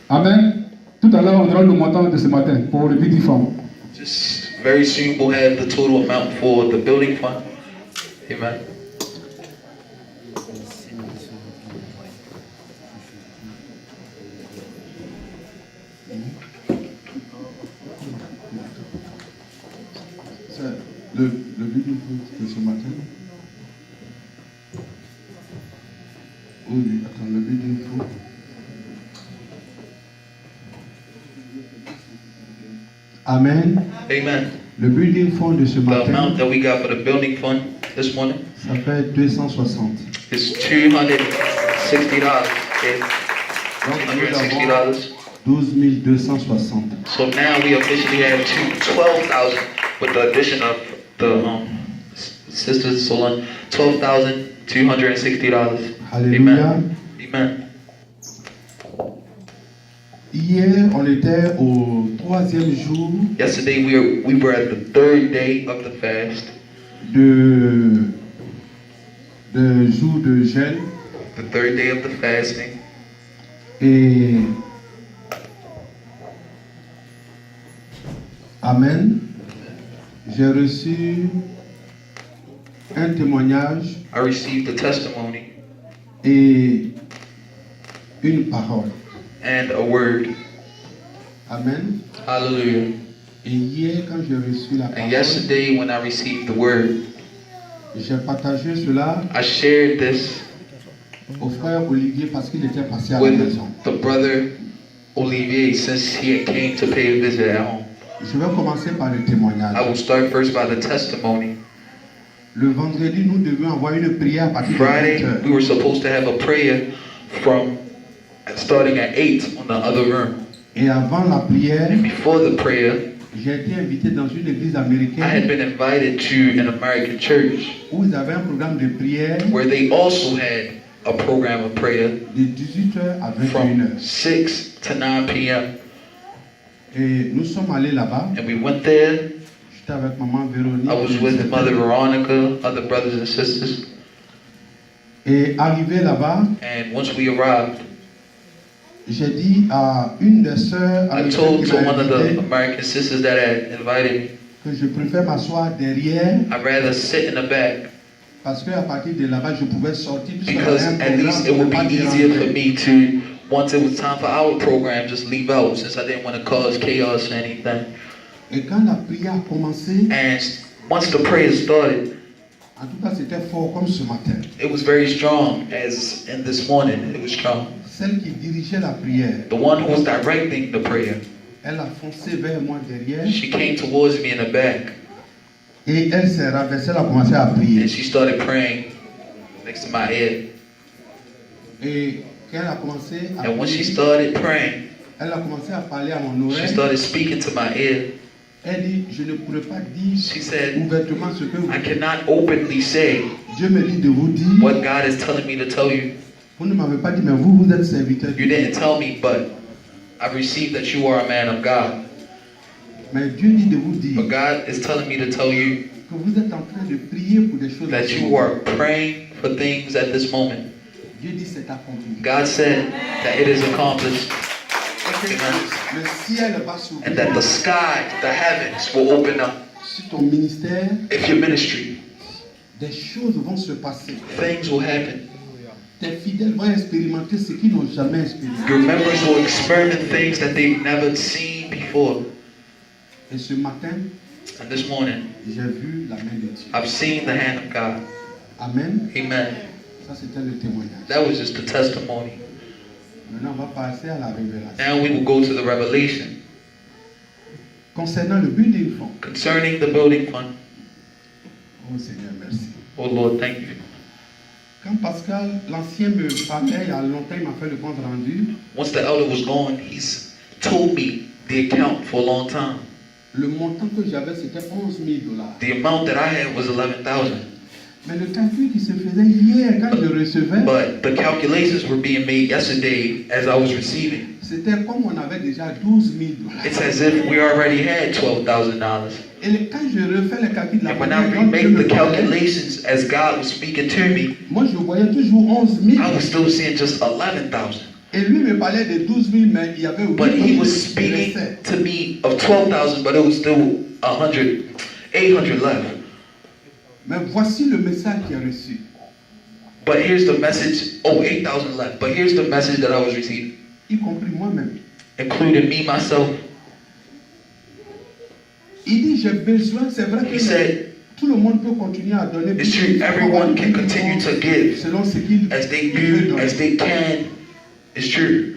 Amen. Tout à l'heure, on aura le montant de ce matin pour le building fund. Just very soon we'll have the total amount for the building fund. Amen. Le building fund de ce matin. Oui, attends, le building fund. Amen. Amen. Le building fund de ce The matin, amount that we got for the building fund this morning ça fait 260. is $260. Okay? Donc nous avons $260. 12 260. So now we officially have 12,000 with the addition of the sisters Solon. $12,260. Alléluia. Amen. Amen. Hier, on était au 3e jour Yesterday we were at the 3rd day of the fast, de jour de jeûne. the 3rd day of the fasting, Et Amen. J'ai reçu un témoignage I received a testimony et une parole. and a word. Amen. Hallelujah. Et hier, quand j'ai reçu la And parole, yesterday when I received the word, j'ai partagé cela I shared this au frère Olivier parce qu'il était passé à la with maison. the brother Olivier since he came to pay a visit at home. Je vais commencer par le I témoignage. will start first by the testimony. Le vendredi, nous devions envoyer une prière à partir de Friday 20 we heures. were supposed to have a prayer from starting at 8 on the other room. Et avant la prière, And before the prayer, j'ai été invité dans une église I had américaine been invited to an American church où ils avaient un programme de prière where they also had a program of prayer de 18h à 21h. from 6 to 9 p.m. Et nous sommes allés là-bas. And we went there. J'étais avec maman Véronique. I was with Mother Veronica, other brothers and sisters. Et arrivé là-bas, And once we arrived, j'ai dit à une des sœurs I américaines told qui to m'a one of the invité American sisters that had invited me, que je préfère m'asseoir derrière I'd rather sit in the back parce qu'à partir de là-bas, je pouvais sortir. puisqu'il y because avait un at least it would be programme, je ne pouvais easier pas for déranger. me to, once it was time for our program, just leave out since I didn't want to cause chaos or anything. Et quand la prière a commencé, And once the prayer started, en tout cas, c'était fort comme ce matin. it was very strong, as in this morning, it was strong. Celle qui dirigeait la prière, The one who was directing the prayer, elle a foncé vers moi derrière she came towards me in the back et elle s'est renversée, elle a commencé à prier. and she started praying next to my ear. Et quand elle a commencé à And when she prier, started praying, elle a commencé à parler à mon she oreille. started speaking to my ear. Elle dit, je ne pourrais pas dire She said, ouvertement ce que vous I cannot openly say Dieu me dit de vous dire. what God is telling me to tell you. Vous ne m'avez pas dit, mais vous, vous êtes serviteur. You didn't tell me, but I received that you are a man of God. Mais Dieu dit de vous dire But God is telling me to tell you que vous êtes en train de prier pour des choses. that you are praying for things at this moment. Dieu dit c'est accompli. God said that it is accomplished Et que le ciel va s'ouvrir and that the sky, the heavens will open up. sur ton ministère. If your ministry, Des choses vont se passer. things will happen. Tes fidèles vont expérimenter ce qu'ils n'ont jamais expérimenté. Your members will experiment things that they've never seen before. Et ce matin, And this morning, j'ai vu la main de Dieu. I've seen the hand of God. Amen. Amen. Ça, c'était le témoignage. That was just the testimony. Maintenant, on va passer à la révélation. Now we will go to the revelation Concernant le building fund. concerning the building fund. Oh Seigneur, merci. Oh Lord, thank you. Quand Pascal, l'ancien me parlait il y a longtemps, il m'a fait le compte rendu. Once the elder was gone, he's told me the account for a long time. Le montant que j'avais, c'était 11 000 $. The amount that I had was 11,000. Mais le calcul qui se faisait hier, quand je recevais, But the calculations were being made yesterday as I was receiving. c'était comme on avait déjà 12 000 $. It's as if we already had $12,000. Et quand je refais les calculs de la And when I manière dont Dieu remake me the parlait, calculations as God was speaking to me, moi je voyais toujours 11 000. I was still seeing just 11,000. Et lui me parlait de 12 000, mais il y avait 8 But 000 he was qui speaking restaient. to me of 12,000, but it was still 800 left. Mais voici le message qu'il a reçu. But here's the message, 8,000 left. But here's the message that I was receiving, Y compris moi-même. including me, myself. Il dit, j'ai besoin, c'est vrai que He said, tout le monde peut continuer à donner. it's true, everyone can continue to give selon ce qu'il as they veut do, donner. as they can. It's true.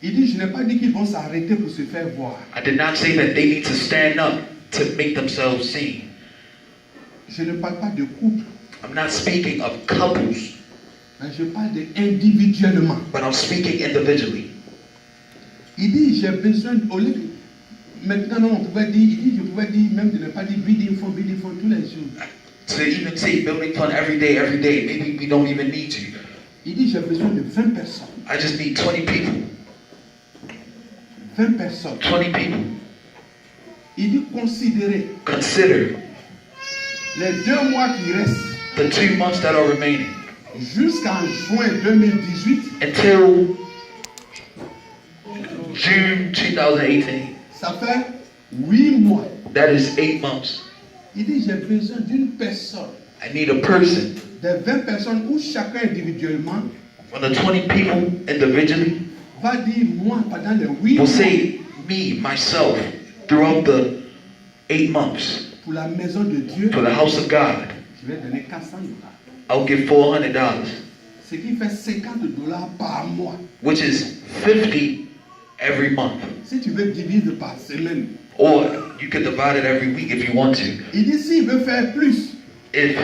Il dit, je n'ai pas dit qu'ils vont s'arrêter pour se faire voir. I did not say that they need to stand up to make themselves seen. Je ne parle pas de couple, I'm not speaking of couples, mais je parle de individuellement. but I'm speaking individually. Il dit, j'ai besoin, au lieu de- maintenant non, on pouvait dire, il dit, je pouvais dire même de ne pas dire building fund tous les jours. To even say building fund every day, maybe we don't even need to. Il dit, j'ai besoin de 20 personnes. I just need 20 people. 20 personnes. 20 people. Il dit, considérez Consider les 2 mois qui restent the 2 months that are remaining jusqu'en juin 2018. until June 2018. Ça fait 8 mois. That is 8 months. Il dit, j'ai besoin d'une personne, I need a person. des 20 personnes où chacun individuellement From the 20 people individually va dire, moi, pendant les 8 will mois, say, me, myself, throughout the 8 months pour la maison de Dieu, for the house of God, je vais donner $400. I'll give $400, Ce qui fait $50 par mois. which is 50 every month. Si tu veux diviser par semaine. Or you could divide it every week if you want to. Il dit, s'il veut faire plus, If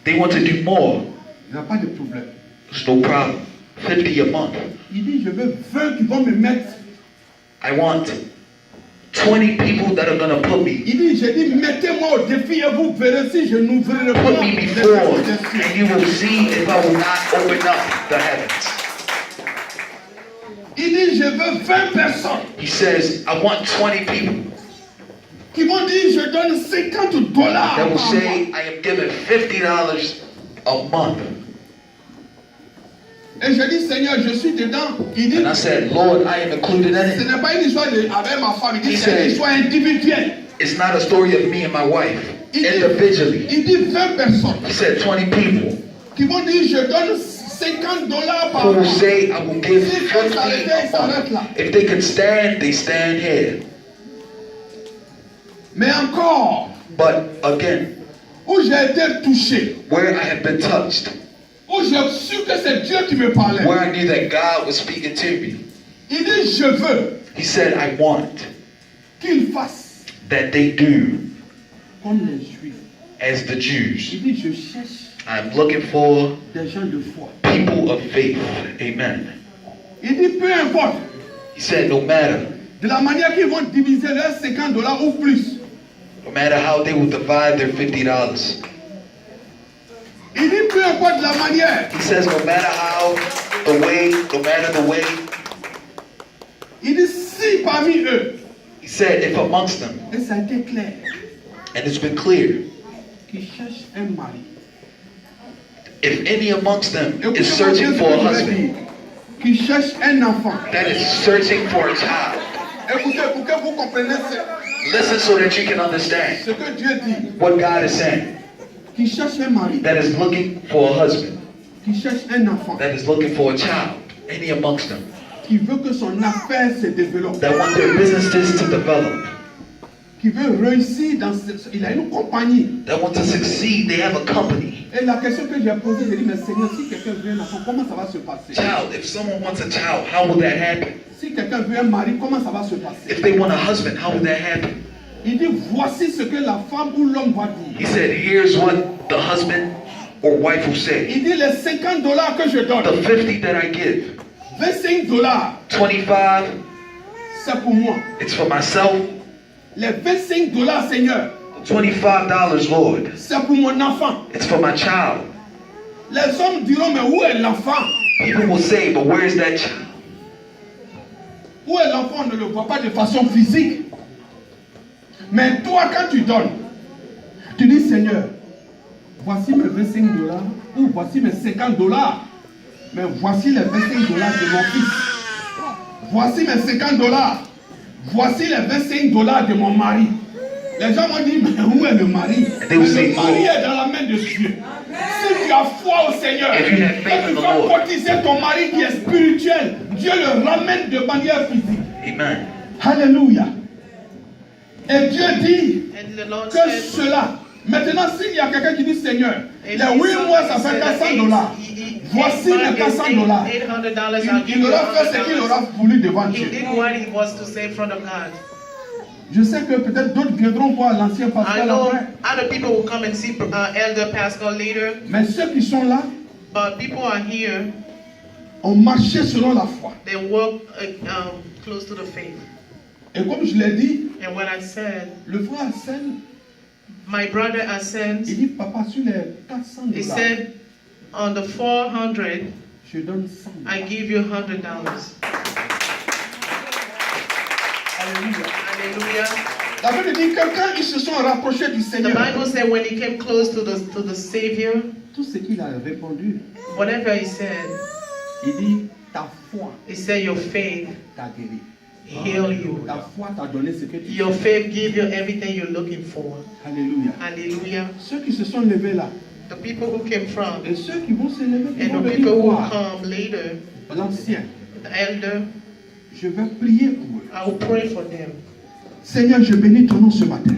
they want to do more, il n'y a pas de problème. there's no problem. 50 a month. Il dit, je veux 20 qui vont me mettre. I want 20 people that are going to put me Il dit, j'ai dit, mettez-moi au défi et vous verrez si je n'ouvrirai pas put me les before, portes des cieux. and you will see if I will not open up the heavens. Il dit, je veux 20 personnes He says, I want 20 people qui vont dire, je donne $50 that will par mois. say, I am giving $50 a month. Et je dis, Seigneur, je suis dedans. Il dit, And I said, Lord, I am included in ce it. n'est pas une histoire avec ma femme. Il dit, He c'est une said- histoire individuelle. It's not a story of me and my wife individually. Il dit 20 personnes He said 20 people qui vont dire, je donne $50 par who will mois. say, I will give S'ils 50 peuvent s'arrêter, ils a s'arrêtent month. là. If they can stand, they stand here. Mais encore, But again, où j'ai été touché, where I have been touched, où j'ai su que c'est Dieu qui me parlait. where I knew that God was speaking to me, Il dit, je veux He said, I want qu'ils fassent that they do comme les Juifs. as the Jews. Il dit, je cherche I'm looking for des gens de foi. people of faith. Amen. Il dit, peu importe, He said, no matter, de la manière qu'ils vont diviser leurs $50 ou plus. no matter how they will divide their $50. Il dit, peu importe la manière. He says, no matter how, the way, no matter the way. Il dit, si parmi eux, He said, if amongst them, et ça a été clair, and it's been clear, qu'ils cherchent un mari. if any amongst them Écoutez-moi is searching bien ce for a que je vais husband, dire. Qu'ils cherchent un enfant. that is searching for a child, Écoutez, pour que vous compreniez ce listen so that you can understand que Dieu dit. what God is saying. Qu'ils cherchent un mari. That is looking for a husband, Qu'ils cherchent un enfant. that is looking for a child, any amongst them, Qui veut que son affaire se développe. that want their businesses to develop, Qui veut réussir dans ce... Il a une compagnie. that want to succeed, they have a company. Et la question que j'ai posée, j'ai dit, mais Seigneur, si quelqu'un veut un enfant, comment ça va se passer? Child, if someone wants a child, how will that happen? Si quelqu'un veut un mari, comment ça va se passer? If they want a husband, how will that happen? Il dit, voici ce que la femme ou l'homme va He dire. said, here's what the husband or wife will say. Il dit, les $50 que je donne, The 50 that I give, $25, 25, c'est pour moi. it's for myself. Les $25, Seigneur, $25, Lord, c'est pour mon enfant. it's for my child. Les hommes diront, mais où est l'enfant? People will say, but where's that child? Où est l'enfant? On ne le voit pas de façon physique. Mais toi, quand tu donnes, tu dis, Seigneur, voici mes $25 ou voici mes $50. Mais voici les $25 de mon fils. Voici mes $50. Voici les $25 de mon mari. Les gens m'ont dit, mais où est le mari? Mais they will say, le mari est dans la main de Dieu. Si tu as foi au Seigneur, If you have faith et in tu the vas Lord. cotiser ton mari qui est spirituel, Dieu le ramène de manière physique. Amen. Alléluia. Et Dieu dit And the Lord que said, cela. Maintenant, s'il y a quelqu'un qui dit Seigneur, les if 8 somebody mois ça said fait that $400. Voici les $400. $800, I'll give Il you aura fait ce qu'il aura $100. voulu devant He Dieu. did what he was to say in front of God. Je sais que peut-être d'autres viendront voir l'ancien I pasteur know après. other people will come and see Elder Pascal later, Mais ceux qui sont là but people are here. ont marché selon la foi. They walk close to the faith. Et comme je l'ai dit, And when I said, le frère Arsène, my brother Asen, il dit Papa, sur les $400, he said, on the 400, je donne $100. I give you $100. Alléluia. Hallelujah. La Bible dit que quand ils se sont rapprochés du The Seigneur, Bible said when he came close to the Savior, tout ce qu'il a répondu, whatever he said, il dit ta foi he said your faith t'a guéri. heal you. Ta foi t'a donné ce que tu Your veux. faith give you everything you're looking for. Alléluia. Hallelujah. Ceux qui se sont levés là, The people who came from et ceux qui vont se lever, qui and vont the venir people who voir come later, l'ancien, the elder, je vais prier pour eux. I will pray for them. Seigneur, je bénis ton nom ce matin.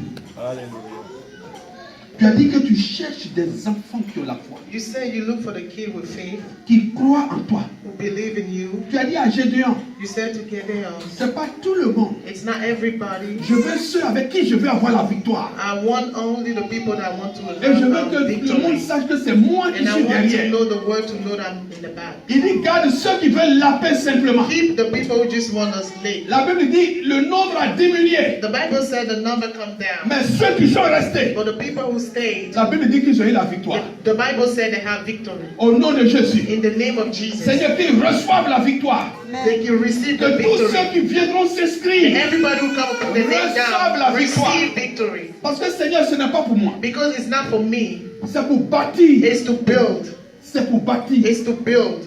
Tu as dit que tu cherches des enfants qui ont la foi, You say you look for the kid with faith, qui croient en toi. who believe in you. Tu as dit à Gédéon, You said to Gideon, c'est pas tout le monde. it's not everybody. Je veux ceux avec qui je vais avoir la victoire. I want only the people that want to Et je veux learn que le monde victory. sache que c'est moi qui And I suis want to derrière. know the word to know that I'm in the back. Il dit garde ceux qui veulent la paix simplement. Keep the people who just want us late. La Bible dit le nombre a diminué, The Bible said the number come down. mais ceux qui sont restés, But the people who stayed, la Bible dit qu'ils ont eu la victoire. the Bible said they have victory. Au nom de Jésus. In the name of Jesus, Seigneur, qu'ils reçoivent la victoire. they can receive the Que tous victory. ceux qui viendront And s'inscrire. everybody who come put their name Reçoivent la down, victoire. receive victory. Parce que Seigneur, ce n'est pas pour moi. Because it's not for me, C'est pour bâtir. it's to build. C'est pour bâtir It's to build.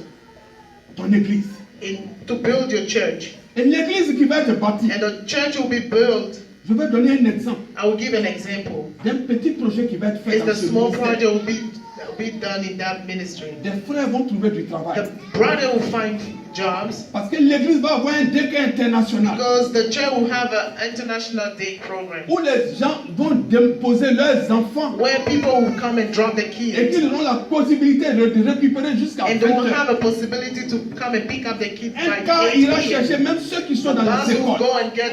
ton église. To build your church. Et l'église qui va être bâtie. And the church will be built. Je vais donner un exemple I will give an example. d'un petit projet qui va être fait It's dans the ce small ministère. project will be done in that ministry. Des frères vont trouver du travail. The brother will find jobs Parce que l'église va avoir un décret international because the church will have an international day program où les gens vont déposer leurs enfants where people will come and drop the et kids. qu'ils auront la possibilité de récupérer jusqu'à And 20 they will heures. have a possibility to come and pick up the kids Un by car 8 ira p.m. chercher même ceux qui sont The dans les bus will écoles. go and get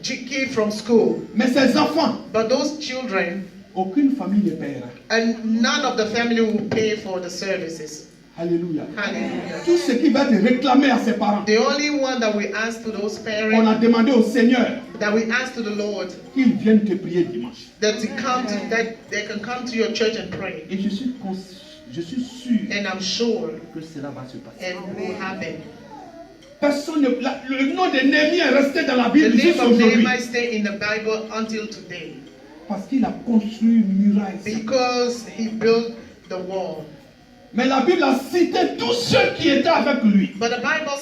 kids from school. Mais ces enfants, But those children, aucune famille ne paiera. and none of the family will pay for the services. Alléluia. Hallelujah. Tout ce qui va être réclamé à ses parents. The only one that we ask to those On parents, a demandé au Seigneur that we ask to the Lord, qu'il vienne te prier dimanche. that they can come to your church and pray. Et je suis sûr And I'm sure que cela va se passer. it will happen. Personne le nom de Néhémie est resté dans la The Bible name jusqu'à of aujourd'hui. Nehemiah stay in the Bible until today Parce qu'il a construit une muraille. because he built the wall. Mais la Bible a cité tous ceux qui étaient avec lui. But the Bible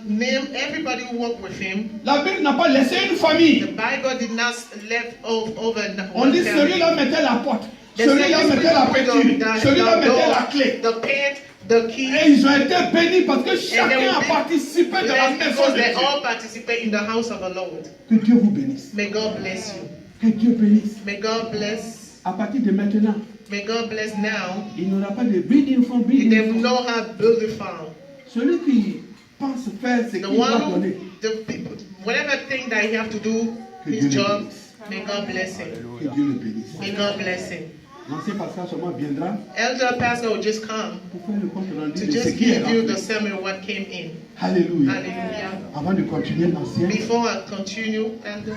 named everybody who walked with him. La Bible n'a pas laissé une The famille. Bible did not left over On one dit family. celui-là mettait la porte, They said celui-là these mettait la people put pétule, the celui-là mettait la door, clé. the pant, the key, Et ils ont été bénis parce que and chacun they a will be participé de la blessed maison because de they Dieu. all participate in the house of the Lord. Que Dieu vous bénisse. May God bless you. Que Dieu bénisse. May God bless. À partir de maintenant, May God bless now. il n'y aura pas de breeding from They breeding. will know how to build a farm. Celui qui pense faire ce qu'il The doit one who, donner. the people, whatever thing that he have to do, Que his Dieu le job, bénisse. may God bless him. Que Dieu le bénisse. May God bless him. L'ancien pasteur seulement viendra Elder pastor will just come pour faire le compte rendu to de ce just qui est give you rentré. the sermon what came in. Alléluia. Hallelujah. Avant de continuer, l'ancien, Before I continue, Elder,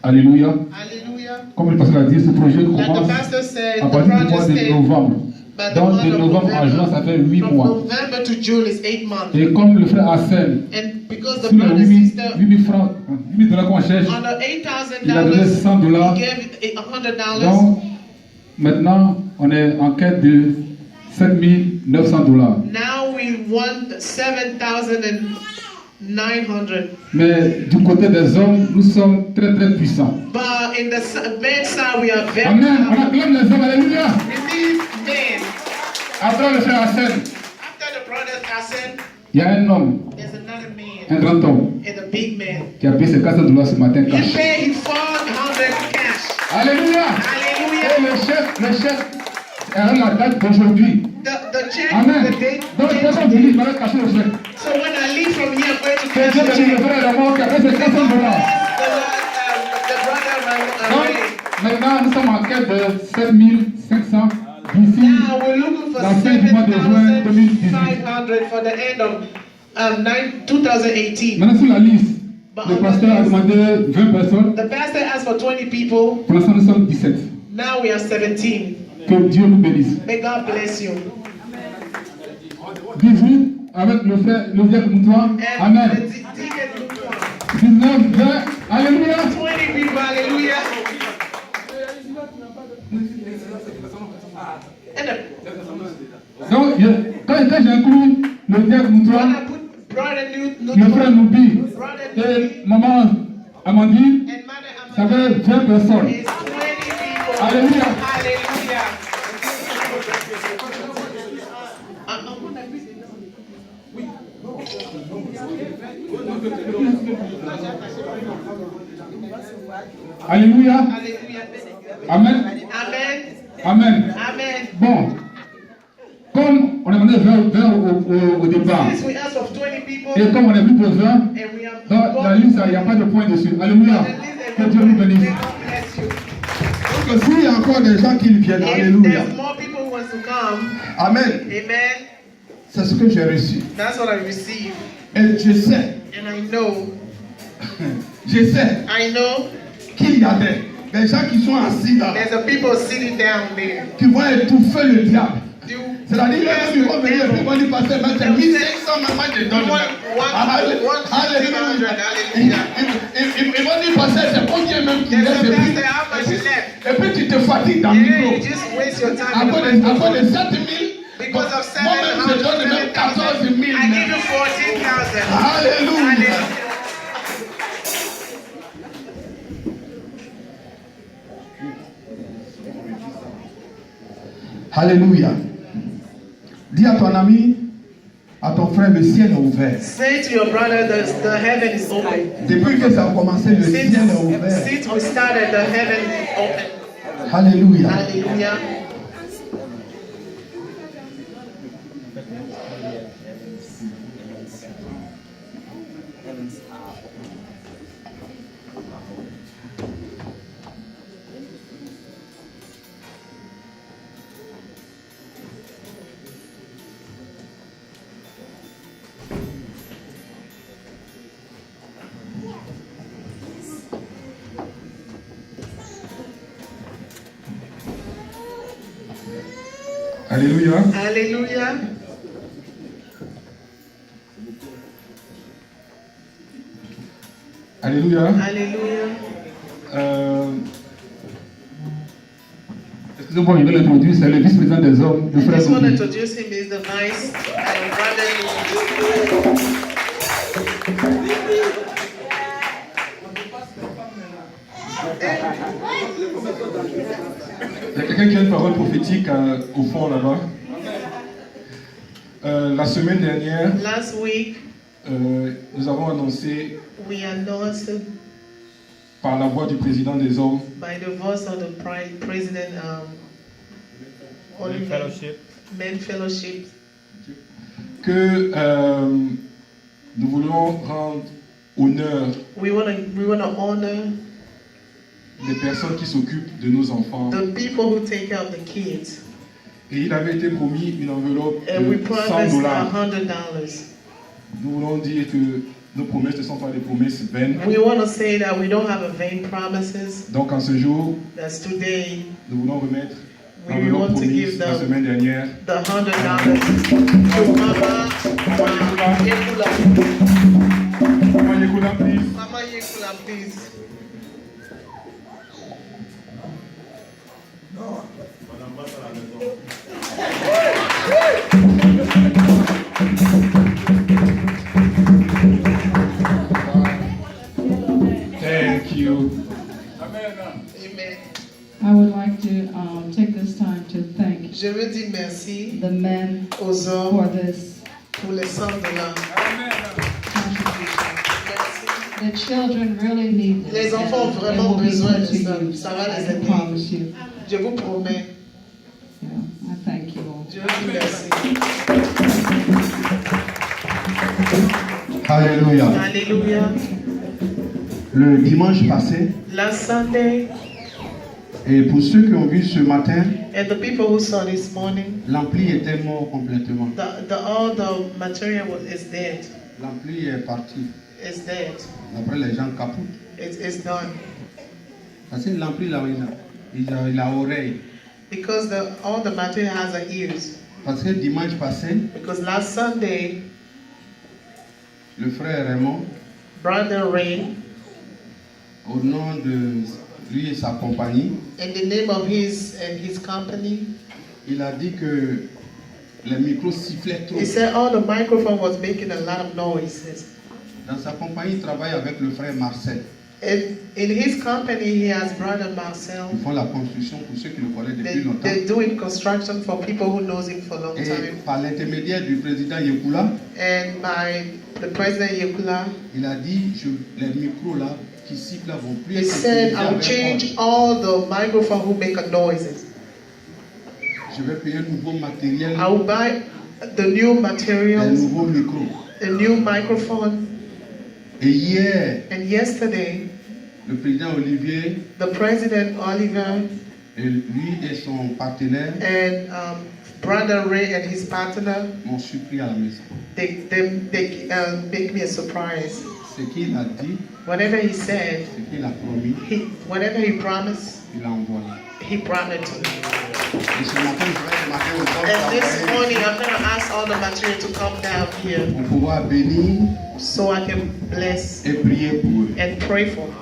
Alléluia. hallelujah. Comme le pasteur l'a dit, ce projet Like the commence pastor said, à the partir du mois project de stayed novembre. by the Donc month de of novembre à juin, ça fait 8 From mois. November to June is 8 months. Et comme le frère Hassan, And because the sur les brother 8 000 sister, 8 000 francs, 8 000 $ qu'on cherche, on the $8,000, il a donné $100. he gave it $100. Donc Maintenant, on est en quête de 7 900 $. Now we want 7,900. Mais du côté des hommes, nous sommes très très puissants. But in the men's side, we are very Amen. On powerful. acclame les hommes. Alléluia. We need men. Après le frère Hassan, After the brothers Hassan, il y a un homme, there's another man. un grand homme, And a big man. qui a payé ses 400 $ ce matin He cash. paid his 400 cash. Alléluia. Et Hallelujah. le chef est à la date d'aujourd'hui. The check, Amen. the date. Donc, je peux venir, il va cacher le chef. So when I leave from here, I'm going to Que cash Dieu the bénisse le check. frère Ramon qui a payé ses 400 $. The brother Donc, Ray. maintenant, nous sommes en quête de 7500 d'ici Now we're looking for la fin du mois de juin 2018. 7,500 for the end of 2018. Maintenant, sur la liste, le pasteur a demandé 20 personnes. The pastor asked for 20 people. Pour l'instant, nous sommes 17. Now we are 17. Que Dieu nous bénisse. May God bless you. 18 avec le frère, le vieux Moutoua. And Amen. the deacon Lukewarm. 19, 20. Alléluia. 20 people, hallelujah. And Donc, quand j'ai inclus le vieux Moutoua, when I put brother le frère Noubi et maman Amandine, and mother ça fait 20 personnes. is 20 people. Hallelujah. Hallelujah. Alléluia. Hallelujah. Amen. Amen. Amen. Amen. Bon, comme on a demandé 20 au départ, Since we asked for 20 people et comme on a vu pour 20, and we have dans la liste, il n'y a pas de point dessus. Alléluia. Que Dieu nous bénisse. May God bless you. Donc, s'il y a encore des gens qui viennent, If alléluia. there's more people who want to come, Amen. amen. C'est ce que j'ai reçu. That's what I received. Et je sais, And I know qu'il y a des gens qui sont assis là, there's a people sitting down there. qui vont étouffer le diable. Do C'est-à-dire que ils vont venir et puis ils vont dire, pasteur, mais c'est 1500, maman, je donne. Alléluia. Ils vont dire, pasteur, c'est combien même qu'il there's reste. a pastor, how much is left? Et puis tu te fatigues dans le Yeah, micro. you just waste your time. À in the cause microphone. de 7000, Because of moi-même, je donne même 14 000. 7,000, I give you 14,000. Alléluia. Hallelujah. Alléluia. Dis à ton ami, à ton frère, le ciel est ouvert. Say to your brother that the heaven is open. Depuis que ça a commencé, le ciel est ouvert. Since we started, the heaven is open. Alléluia. Hallelujah. Alléluia. Hallelujah. Alléluia. Hallelujah. Excusez-moi, je vais l'introduire, c'est le vice-président des hommes, le I frère just want to Noubi. introduce him. He's the vice and brother. Il y a quelqu'un qui a une parole prophétique au fond là-bas. La semaine dernière, Last week, nous avons annoncé we announced par la voix du président des hommes by the voice of the president, Men Fellowship, Men Fellowship, que nous voulons rendre honneur we want to honor les personnes qui s'occupent de nos enfants. the people who take care of the kids. Et il avait été promis une enveloppe And we de promised $100. $100. Nous voulons dire que nos promesses ne sont pas des promesses vaines. We want to say that we don't have a vain promises. Donc en ce jour, That's today. nous voulons remettre We l'enveloppe want to promise give la them semaine dernière. the $100 to Mama Yekula. Mama Yekula, please. Mama Yekula, please. Thank you. Amen. I would like to take this time to thank Je veux dire merci the men aux hommes for this pour les $100. contribution. Merci. The children really need this. Les enfants ont and vraiment it will be besoin put de to ça. use. Ça va les I aider. promise you. Je vous promets. Yeah, I thank you all. Je vous dis merci. Alléluia. Alléluia. Le dimanche passé, Last Sunday, et pour ceux qui ont vu ce matin, and the people who saw this morning, l'ampli était mort complètement. all the material is dead. L'ampli est parti. It's dead. Après, les gens capotent. It's done. Parce que l'ampli, là, il a oreille. Because all the material has ears. Parce que dimanche passé, Because last Sunday, le frère Raymond, Brother Ray, au nom de lui et sa compagnie, in the name of his company, il a dit que les micros sifflaient trop. he said all the microphone was making a lot of noises. Dans sa compagnie, il travaille avec le frère Marcel. In his company, he has Brother Marcel. Ils font la construction pour ceux qui le connaissent depuis longtemps. They're doing construction for people who knows him for a long Et time. par l'intermédiaire du président Yekula, And the president Yekula, il a dit les micros là qui sifflent là vont plus he être said, utilisés I'll avec change ordre. all the microphone who make a noises. Je vais payer un nouveau matériel, I will buy the new un materials, nouveau micro. a new microphone. Et hier, And yesterday, le président Olivier the president Oliver et lui et son partenaire and Brother Ray and his partner, m'ont surpris à la maison. they make me a surprise. Ce qu'il a dit, Whatever he said, ce qu'il a promis, whatever he promised, il a envoyé. he brought it to me. Et ce matin, je vais demander aux hommes And this d'envoyer morning, I'm going to ask all the material to come down here pour pouvoir bénir so I can bless et prier pour eux. and pray for them.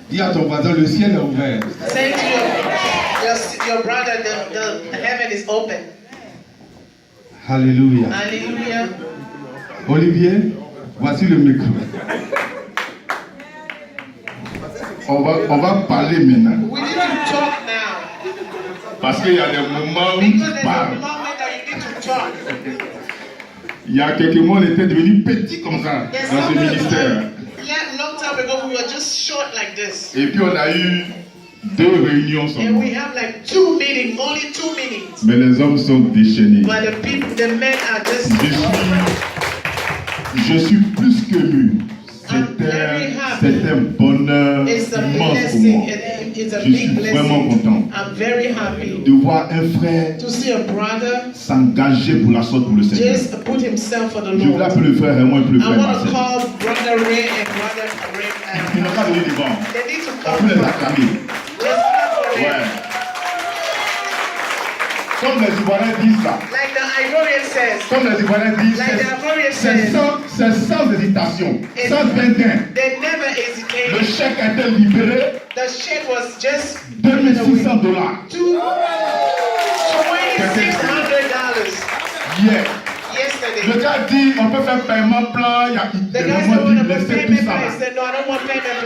Dis à ton voisin, le ciel est ouvert. Say to your brother, the heaven is open. Alléluia. Hallelujah. Olivier, voici le micro. On va parler maintenant. We need to talk now. Parce qu'il y a des moments où Because tu there's a parles. moment that you need to talk. Il y a quelques mois, on était devenus petits comme ça There's dans ce somebody- ministère. long time ago, we were just short like this. Et puis on a eu 2 réunions And seulement. we have like 2 meetings, only 2 meetings. Mais les hommes sont déchaînés. But the men are just. Je suis plus que mu. I'm very happy. C'est un bonheur It's a immense pour blessing. moi. It's a Je suis big vraiment blessing. content I'm very happy de voir un frère to see a brother s'engager pour la sorte pour le Seigneur. just put himself for the Je voulais Lord. appeler le frère Raymond et puis le I frère want to Marcel. call Brother Ray and Brother Ray. Ils n'ont pas donné devant. They need to On come peut les forward. acclamer. Just come for Ouais. them. Comme les Ivoiriens disent ça. Like the Ivorian says. Comme les Ivoiriens disent, Like the Ivorian c'est says. sans hésitation, It- sans vainqueur. They never Le hesitated. chèque a été libéré, The check was just $2,600 $2,600 hier. yesterday. Le gars dit, on peut faire paiement plan, il y a The des guy moments said, dit, "Want to laissez pay tout me ça plan?" là. He said, "No, I don't want payment